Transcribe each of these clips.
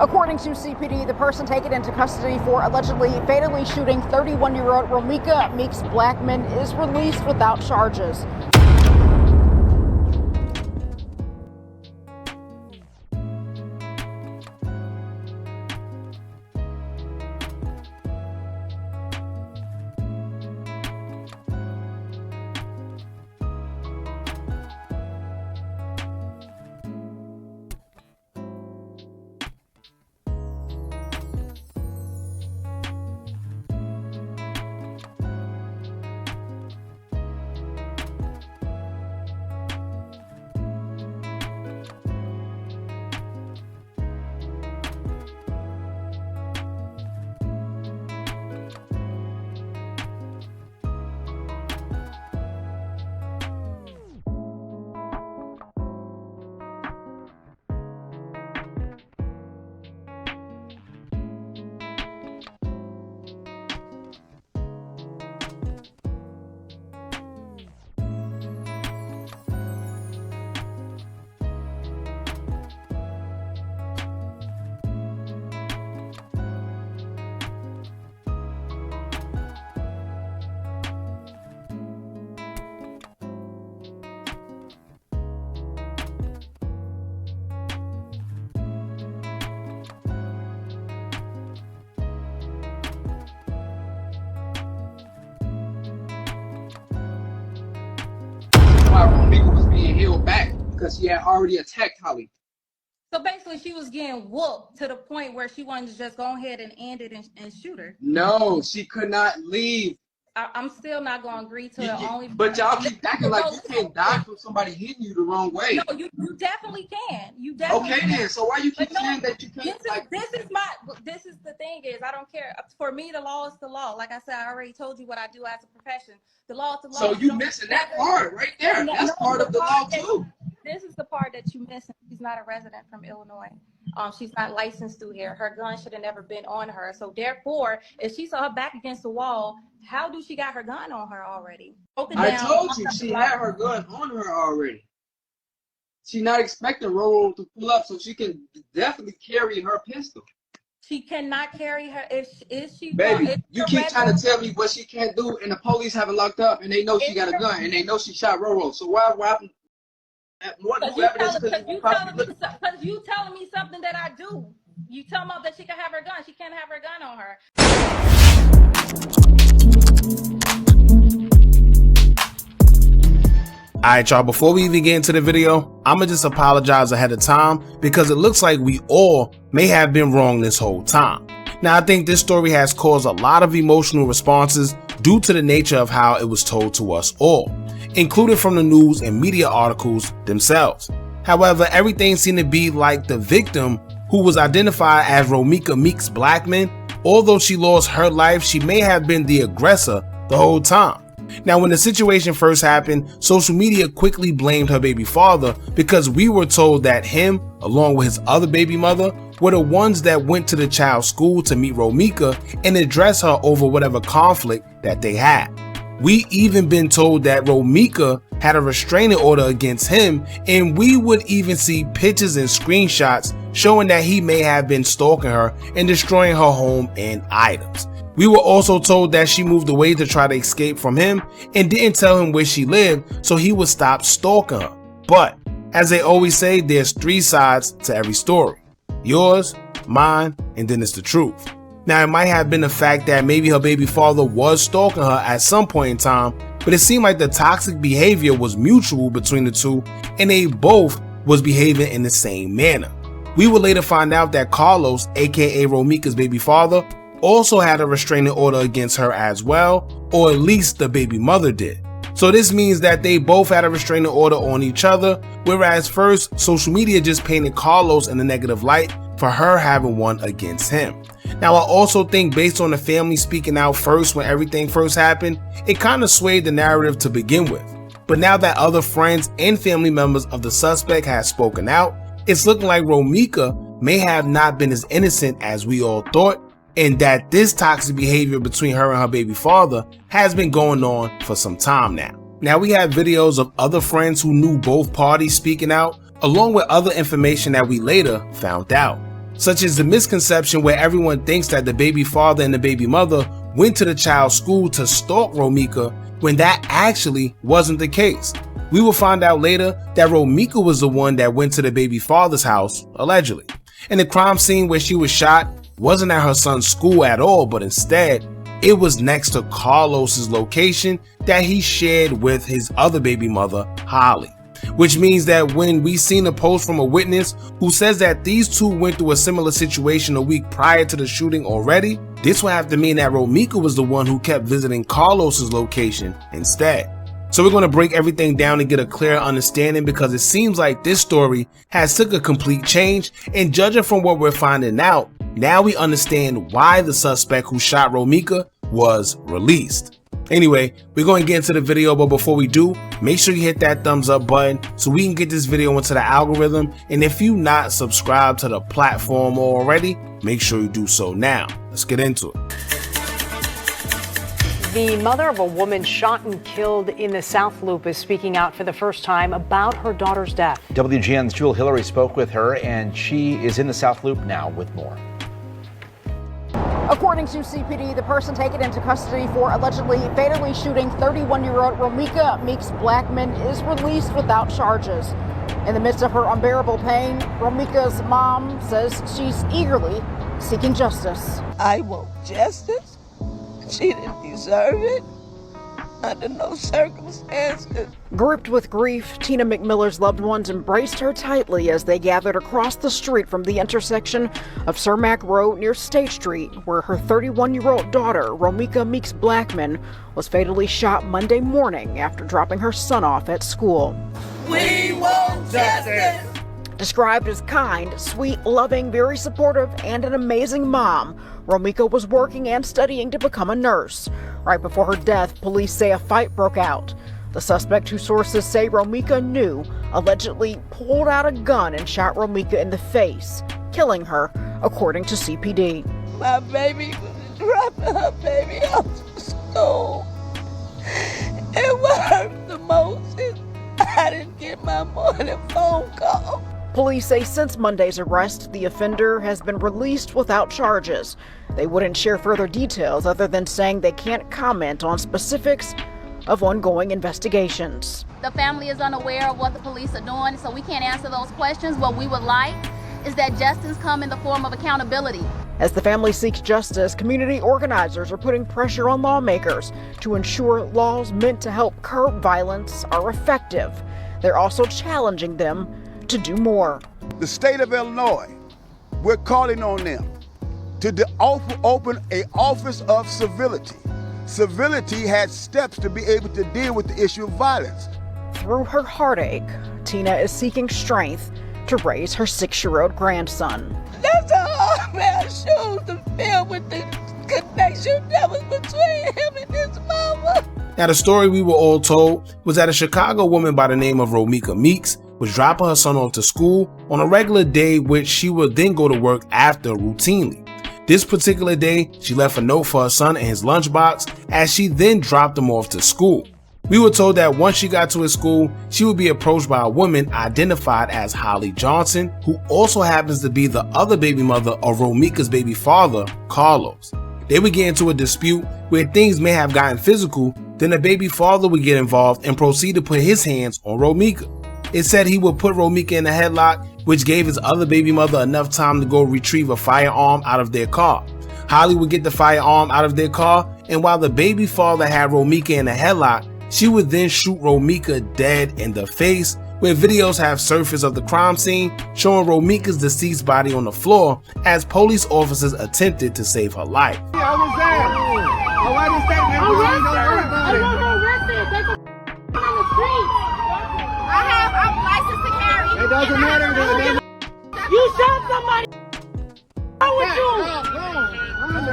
According to CPD, the person taken into custody for allegedly fatally shooting 31-year-old Romeca Meeks Blackman is released without charges. Romeca was being held back because she had already attacked Holly. So basically, she was getting whooped to the point where she wanted to just go ahead and end it and shoot her. No, she could not leave. I'm still not going to agree to the only. But y'all keep acting like you can't die from somebody hitting you the wrong way. No, you definitely can. You definitely. Okay, can. then. So why you keep saying that you can't? This is the thing is I don't care. For me, the law is the law. Like I said, I already told you what I do as a profession. The law is the law. So you missing that part right there. That's part of the law too. This is the part that you missing. She's not a resident from Illinois. She's not licensed through here. Her gun should have never been on her. So therefore, if she saw her back against the wall, how do she got her gun on her already? I told you she had her gun on her already. She's not expecting Roro to pull up, so she can definitely carry her pistol. She cannot carry her if she. Baby, you keep trying to tell me what she can't do, and the police have her locked up, and they know she got a gun, and they know she shot Roro. So why? Because you telling me something that I do. You tell me that she can have her gun. She can't have her gun on her. Alright y'all, before we even get into the video, I'ma just apologize ahead of time because it looks like we all may have been wrong this whole time. Now I think this story has caused a lot of emotional responses due to the nature of how it was told to us all, included from the news and media articles themselves. However, everything seemed to be like the victim, who was identified as Romeca Meeks Blackman. Although she lost her life, she may have been the aggressor the whole time. Now, when the situation first happened, social media quickly blamed her baby father because we were told that him, along with his other baby mother, were the ones that went to the child's school to meet Romeca and address her over whatever conflict that they had. We even been told that Romeca had a restraining order against him, and we would even see pictures and screenshots showing that he may have been stalking her and destroying her home and items. We were also told that she moved away to try to escape from him and didn't tell him where she lived so he would stop stalking her. But as they always say, there's three sides to every story. Yours, mine, and then it's the truth. Now, it might have been the fact that maybe her baby father was stalking her at some point in time, but it seemed like the toxic behavior was mutual between the two and they both was behaving in the same manner. We would later find out that Carlos, aka Romeca's baby father, also had a restraining order against her as well, or at least the baby mother did. So this means that they both had a restraining order on each other, whereas first social media just painted Carlos in a negative light for her having one against him. Now I also think based on the family speaking out first when everything first happened, it kind of swayed the narrative to begin with. But now that other friends and family members of the suspect have spoken out, it's looking like Romeca may have not been as innocent as we all thought, and that this toxic behavior between her and her baby father has been going on for some time now. Now we have videos of other friends who knew both parties speaking out, along with other information that we later found out. such as the misconception where everyone thinks that the baby father and the baby mother went to the child's school to stalk Romeca, when that actually wasn't the case. We will find out later that Romeca was the one that went to the baby father's house, allegedly. And the crime scene where she was shot wasn't at her son's school at all, but instead, it was next to Carlos's location that he shared with his other baby mother, Holly. Which means that when we seen a post from a witness who says that these two went through a similar situation a week prior to the shooting already, this will have to mean that Romeca was the one who kept visiting Carlos's location instead. So we're going to break everything down and get a clear understanding, because it seems like this story has took a complete change, and judging from what we're finding out, now we understand why the suspect who shot Romeca was released. Anyway, we're going to get into the video, but before we do, make sure you hit that thumbs up button so we can get this video into the algorithm. And if you're not subscribed to the platform already, make sure you do so now. Let's get into it. The mother of a woman shot and killed in the South Loop is speaking out for the first time about her daughter's death. WGN's Jewel Hillary spoke with her, and she is in the South Loop now with more. According to CPD, the person taken into custody for allegedly fatally shooting 31-year-old Romeca Meeks Blackman is released without charges. In the midst of her unbearable pain, Romeca's mom says she's eagerly seeking justice. I want justice. She didn't deserve it under no circumstances. Gripped with grief, Tina McMiller's loved ones embraced her tightly as they gathered across the street from the intersection of Cermak Road near State Street, where her 31-year-old daughter, Romeca Meeks Blackman, was fatally shot Monday morning after dropping her son off at school. We want justice. Described as kind, sweet, loving, very supportive, and an amazing mom, Romeca was working and studying to become a nurse. Right before her death, police say a fight broke out. The suspect, who sources say Romeca knew, allegedly pulled out a gun and shot Romeca in the face, killing her, according to CPD. My baby was dropping her baby off to school. And what hurt the most is I didn't get my morning phone call. Police say since Monday's arrest, the offender has been released without charges. They wouldn't share further details other than saying they can't comment on specifics of ongoing investigations. The family is unaware of what the police are doing, so we can't answer those questions. What we would like is that justice come in the form of accountability. As the family seeks justice, community organizers are putting pressure on lawmakers to ensure laws meant to help curb violence are effective. They're also challenging them to do more. The state of Illinois, we're calling on them to open an office of civility. Civility has steps to be able to deal with the issue of violence. Through her heartache, Tina is seeking strength to raise her 6-year-old grandson. That's a hard man shoes to fill with the connection that was between him and his mama. Now, the story we were all told was that a Chicago woman by the name of Romeca Meeks was dropping her son off to school on a regular day, which she would then go to work after routinely. This particular day, she left a note for her son in his lunchbox as she then dropped him off to school. We were told that once she got to his school, she would be approached by a woman identified as Holly Johnson, who also happens to be the other baby mother of Romeca's baby father, Carlos. They would get into a dispute where things may have gotten physical, then the baby father would get involved and proceed to put his hands on Romeca. It said he would put Romeca in a headlock, which gave his other baby mother enough time to go retrieve a firearm out of their car. Holly would get the firearm out of their car, and while the baby father had Romeca in a headlock, she would then shoot Romeca dead in the face, where videos have surfaced of the crime scene showing Romeca's deceased body on the floor as police officers attempted to save her life. It doesn't matter. You shot somebody. What's wrong with you?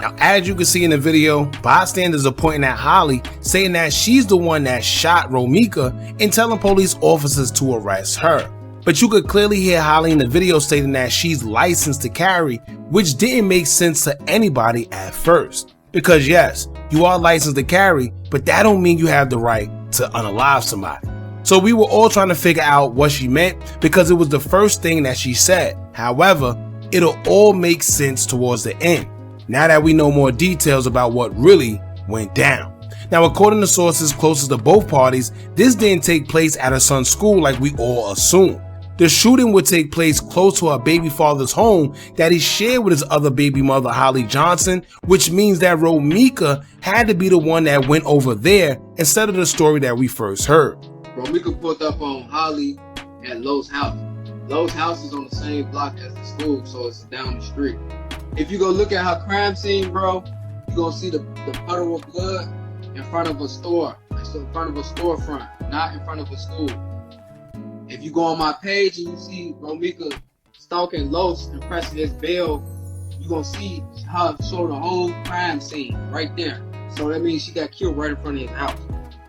Now, as you can see in the video, bystanders are pointing at Holly, saying that she's the one that shot Romeca and telling police officers to arrest her. But you could clearly hear Holly in the video stating that she's licensed to carry, which didn't make sense to anybody at first. Because yes, you are licensed to carry, but that don't mean you have the right to unalive somebody. So we were all trying to figure out what she meant because it was the first thing that she said. However, it'll all make sense towards the end, now that we know more details about what really went down. Now, according to sources closest to both parties, this didn't take place at her son's school like we all assumed. The shooting would take place close to her baby father's home that he shared with his other baby mother, Holly Johnson, which means that Romeca had to be the one that went over there instead of the story that we first heard. Romeca pulled up on Holly at Lowe's house. Lowe's house is on the same block as the school, so it's down the street. If you go look at her crime scene, bro, you're gonna see the puddle of blood in front of a store. It's in front of a storefront, not in front of a school. If you go on my page and you see Romeca stalking Los and pressing his bell, you're gonna see her show the whole crime scene right there. So that means she got killed right in front of his house,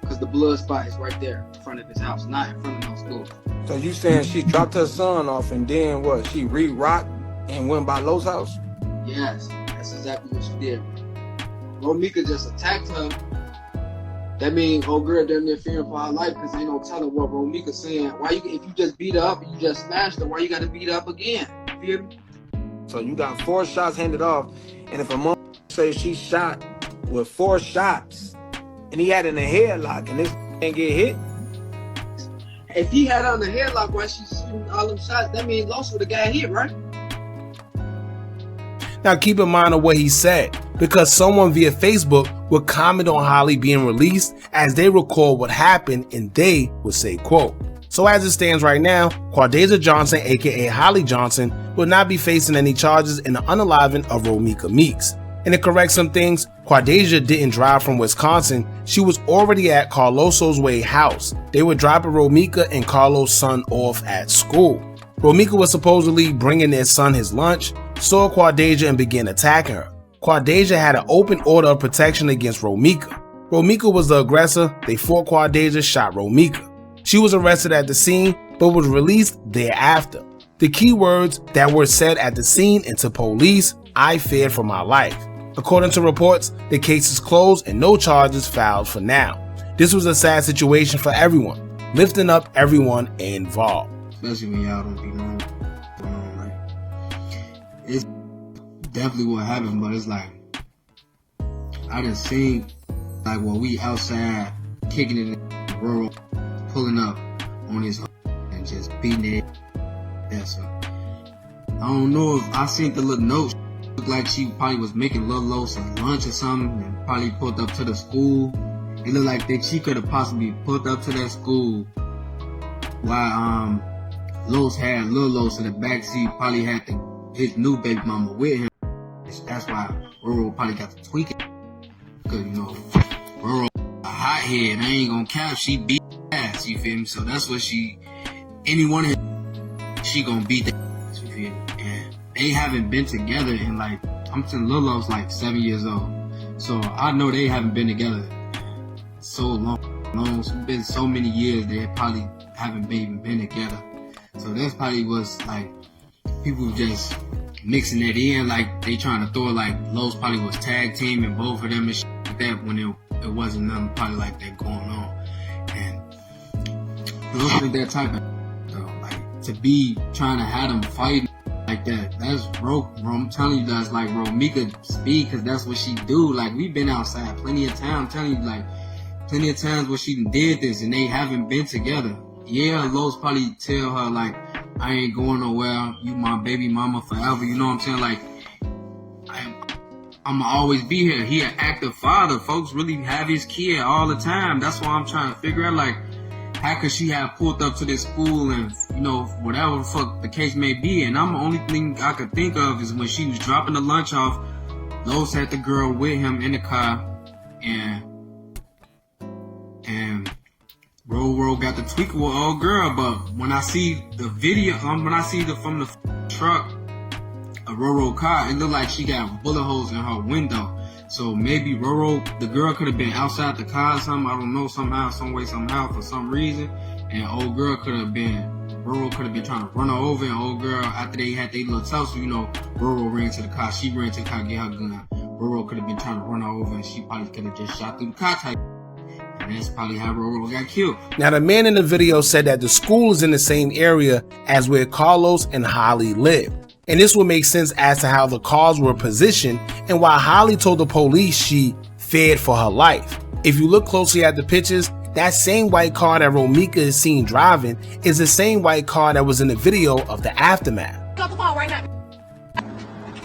because the blood spot is right there in front of his house, not in front of no school. So you saying she dropped her son off and then what? She re-rocked and went by Lowe's house? Yes, that's exactly what she did. Romeca just attacked her. That means old girl damn near fearing for her life, because ain't no telling what Romeca saying. Why you, if you just beat her up and you just smashed her, why you gotta beat her up again? You feel me? So you got 4 shots handed off, and if a mom say she shot with 4 shots, and he had in a headlock, and this ain't get hit? If he had her on the headlock while she's shooting all them shots, that means Los would have got hit, right? Now keep in mind of what he said, because someone via Facebook would comment on Holly being released as they recall what happened, and they would say, quote, "So as it stands right now, Quadeja Johnson, aka Holly Johnson, will not be facing any charges in the unaliving of Romeca Meeks. And to correct some things, Quadeja didn't drive from Wisconsin. She was already at Carloso's Way house. They were dropping Romeca and Carlos' son off at school. Romeca was supposedly bringing their son his lunch, saw Quadeja and began attacking her. Quadeja had an open order of protection against Romeca. Romeca was the aggressor. They fought Quadeja, shot Romeca. She was arrested at the scene, but was released thereafter. The key words that were said at the scene and to police: "I feared for my life." According to reports, the case is closed and no charges filed for now. This was a sad situation for everyone, lifting up everyone involved. Especially when y'all don't be knowing. Like, it's definitely what happened, but it's like, I done seen, like, when we outside kicking it in the rural, pulling up on his and just beating it. That's so. I don't know if I seen the little note. Looked like she probably was making Lil Los some lunch or something and probably pulled up to the school. It looked like that she could have possibly pulled up to that school while Los had Lil Los in the backseat, probably had his new baby mama with him. That's why Roro probably got the tweaking. Cause you know, Roro a hothead, I ain't gonna cap, she beat ass, you feel me? So that's what anyone she gonna beat that ass, you feel me? And they haven't been together in like, I'm saying Lil Los like 7 years old. So I know they haven't been together so long. It's been so many years they probably haven't even been together. So that's probably what's like, people just mixing it in, like they trying to throw it like Los probably was tag team and both of them and shit like that when it wasn't nothing probably like that going on. And Los is that type of like to be trying to have them fighting like that. That's I'm telling you, that's like Romeca speed, cause that's what she do. Like we've been outside plenty of times. I'm telling you, like plenty of times where she did this and they haven't been together. Yeah, Los probably tell her like, I ain't going nowhere, you my baby mama forever, you know what I'm saying? Like, I'ma always be here. He an active father. Folks really have his kid all the time. That's why I'm trying to figure out, like, how could she have pulled up to this school and, you know, whatever the fuck the case may be. And I'm the only thing I could think of is when she was dropping the lunch off, Los had the girl with him in the car, and Roro got the tweak with old girl. But when I see the video, when I see from the truck, a Roro car, it looked like she got bullet holes in her window. So maybe Roro, the girl could have been outside the car or something, I don't know, somehow, some way, somehow, for some reason. And old girl Roro could have been trying to run her over, and old girl, after they had their little tussle, you know, Roro ran to the car, she ran to the car, get her gun. Roro could have been trying to run her over, and she probably could have just shot through the car type. And that's probably how Roro got killed. Now, the man in the video said that the school is in the same area as where Carlos and Holly live. And this would make sense as to how the cars were positioned and why Holly told the police she feared for her life. If you look closely at the pictures, that same white car that Romeca is seen driving is the same white car that was in the video of the aftermath. Get off the phone right now.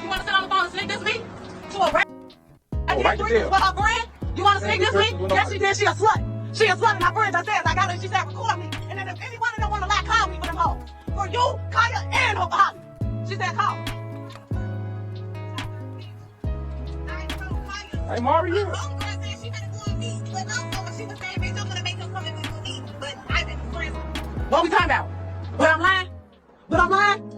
You want to sit on the phone and sneak this me? To a rat? I did 3 years with her friend? You want to sneak this me? Yes, she did. She a slut. She a slut, and my friends, I said, I got her, she said, record me. And then if any one of them want to lie, call me for them hoes. For you, Kaya, and her Holly. She said, call. Hey, Mario. What we talking about? But I'm lying? But I'm lying?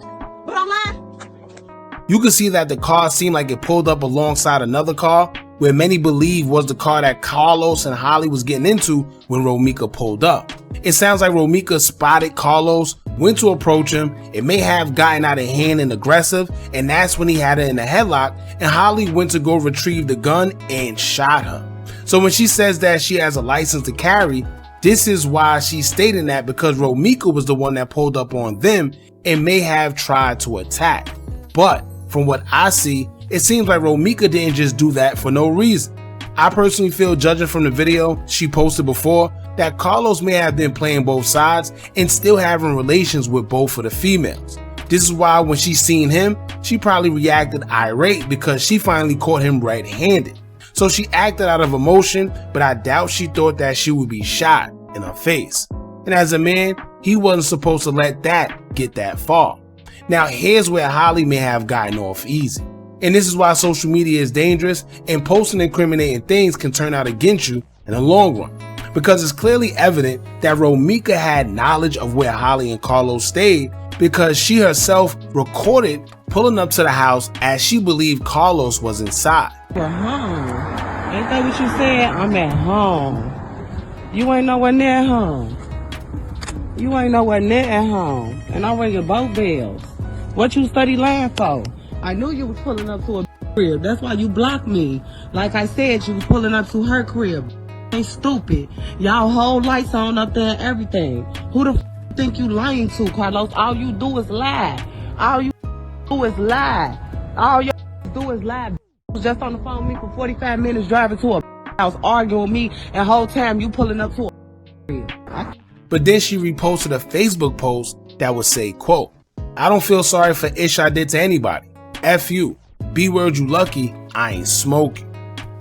But I'm lying? You can see that the car seemed like it pulled up alongside another car, where many believe was the car that Carlos and Holly was getting into when Romeca pulled up. It sounds like Romeca spotted Carlos, went to approach him, it may have gotten out of hand and aggressive, and that's when he had her in a headlock, and Holly went to go retrieve the gun and shot her. So when she says that she has a license to carry, this is why she's stating that, because Romeca was the one that pulled up on them and may have tried to attack. But from what I see, it seems like Romeca didn't just do that for no reason. I personally feel, judging from the video she posted before, that Carlos may have been playing both sides and still having relations with both of the females. This is why when she seen him, she probably reacted irate because she finally caught him red-handed. So she acted out of emotion, but I doubt she thought that she would be shot in her face. And as a man, he wasn't supposed to let that get that far. Now here's where Holly may have gotten off easy. And this is why social media is dangerous, and posting incriminating things can turn out against you in the long run. Because it's clearly evident that Romeca had knowledge of where Holly and Carlos stayed, because she herself recorded pulling up to the house as she believed Carlos was inside. We're home. Ain't that what you said? I'm at home. You ain't nowhere near home. You ain't nowhere near at home. And I'm ringing both bells. What you study land for? I knew you was pulling up to a crib. That's why you blocked me. Like I said, you was pulling up to her crib. Ain't stupid. Y'all whole lights on up there and everything. Who the think you lying to, Carlos? All you do is lie. All you do is lie. All you do is lie. Was just on the phone with me for 45 minutes driving to a house arguing with me, and whole time you pulling up to a crib. But then she reposted a Facebook post that would say, quote, "I don't feel sorry for ish I did to anybody. F you. B word you lucky, I ain't smoking."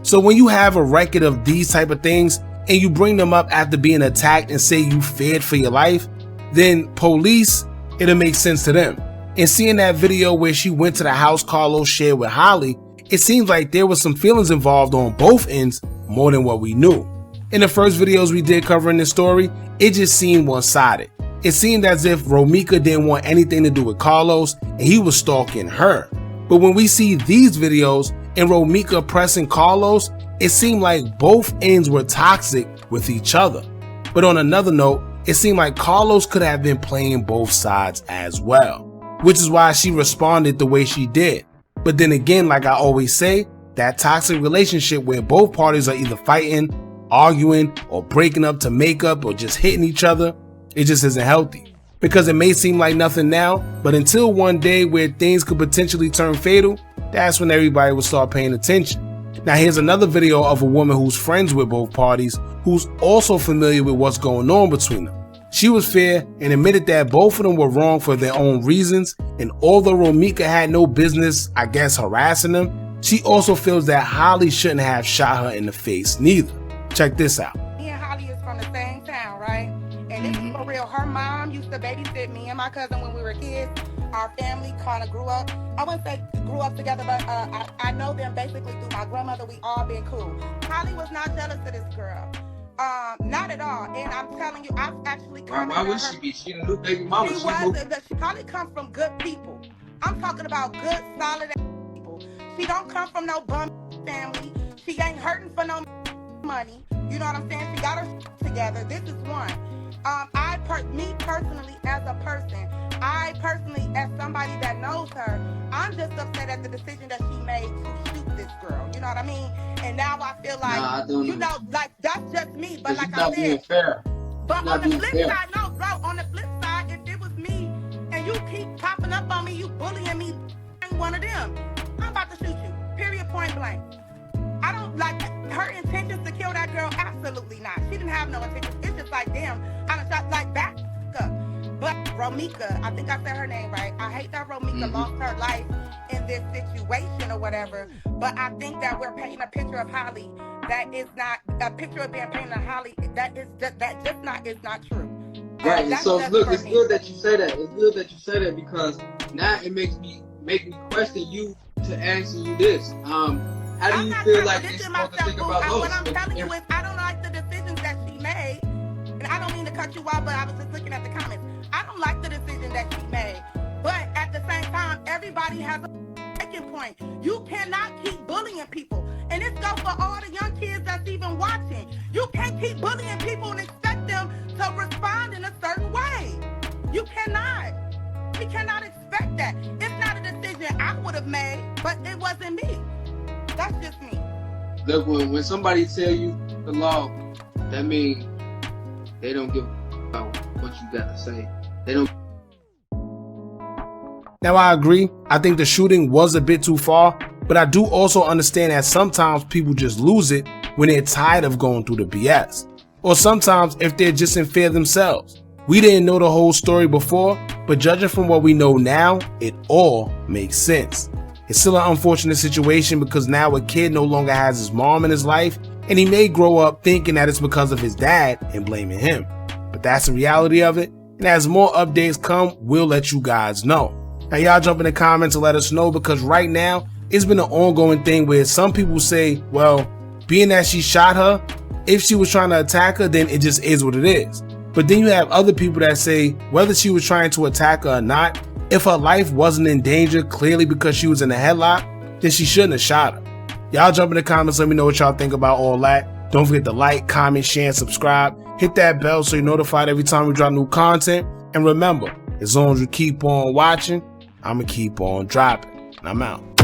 So when you have a record of these type of things and you bring them up after being attacked and say you feared for your life, then police, it'll make sense to them. And seeing that video where she went to the house Carlos shared with Holly, it seems like there was some feelings involved on both ends more than what we knew. In the first videos we did covering this story, it just seemed one-sided. It seemed as if Romeca didn't want anything to do with Carlos and he was stalking her. But when we see these videos and Romeca pressing Carlos, it seemed like both ends were toxic with each other. But on another note, it seemed like Carlos could have been playing both sides as well, which is why she responded the way she did. But then again, like I always say, that toxic relationship where both parties are either fighting, arguing, or breaking up to make up, or just hitting each other, it just isn't healthy. Because it may seem like nothing now, but until one day where things could potentially turn fatal, that's when everybody will start paying attention. Now here's another video of a woman who's friends with both parties, who's also familiar with what's going on between them. She was fair and admitted that both of them were wrong for their own reasons, and although Romeca had no business, I guess, harassing them, she also feels that Holly shouldn't have shot her in the face neither. Check this out. Me and Holly is from the same town, right? And this is for real. Her mom used to babysit me and my cousin when we were kids. Our family kind of grew up. I wouldn't say grew up together, but I know them basically through my grandmother. We all been cool. Holly was not jealous of this girl. Not at all. And I'm telling you, I've actually come. Why would she be? She the new baby mama. She probably come from good people. I'm talking about good, solid people. She don't come from no bum family. She ain't hurting for no money. You know what I'm saying? She got her together. This is one. Me personally, as a person, as somebody that knows her, I'm just upset at the decision that she made to shoot this girl. You know what I mean? And now I feel like, like that's just me. But like I said, being fair. But on the flip side, no, bro. On the flip side, if it was me and you keep popping up on me, you bullying me one of them, I'm about to shoot you. Period, point blank. I don't like her intentions to kill that girl. Absolutely not. She didn't have no intentions. It's just like, damn, I done shot, like, back up. But Romeca, I think I said her name right. I hate that Romeca lost her life in this situation or whatever. But I think that we're painting a picture of Holly that is not a picture of being painted of Holly that is not true. Right. And so look, it's good that you say that. It's good that you say that because now it makes me question you to answer you this. How do you feel like you're supposed to think about those? What I'm telling you is I don't like the decisions that she made. And I don't mean to cut you off, but I was just looking at the comments. I don't like the decision that she made. But at the same time, everybody has a breaking point. You cannot keep bullying people. And this goes for all the young kids that's even watching. You can't keep bullying people and expect them to respond in a certain way. You cannot. We cannot expect that. It's not a decision I would have made, but it wasn't me. That's just me. Look, when somebody tell you the law, that means they don't give a about what you got to say. They don't. Now I agree, I think the shooting was a bit too far, but I do also understand that sometimes people just lose it when they're tired of going through the BS. Or sometimes if they're just in fear themselves. We didn't know the whole story before, but judging from what we know now, it all makes sense. It's still an unfortunate situation because now a kid no longer has his mom in his life, and he may grow up thinking that it's because of his dad and blaming him. But that's the reality of it, and as more updates come, we'll let you guys know. Now y'all jump in the comments and let us know because right now, it's been an ongoing thing where some people say, well, being that she shot her, if she was trying to attack her, then it just is what it is. But then you have other people that say whether she was trying to attack her or not, if her life wasn't in danger clearly because she was in a headlock, then she shouldn't have shot her. Y'all jump in the comments, let me know what y'all think about all that. Don't forget to like, comment, share, and subscribe. Hit that bell so you're notified every time we drop new content. And remember, as long as you keep on watching, I'ma keep on dropping. And I'm out.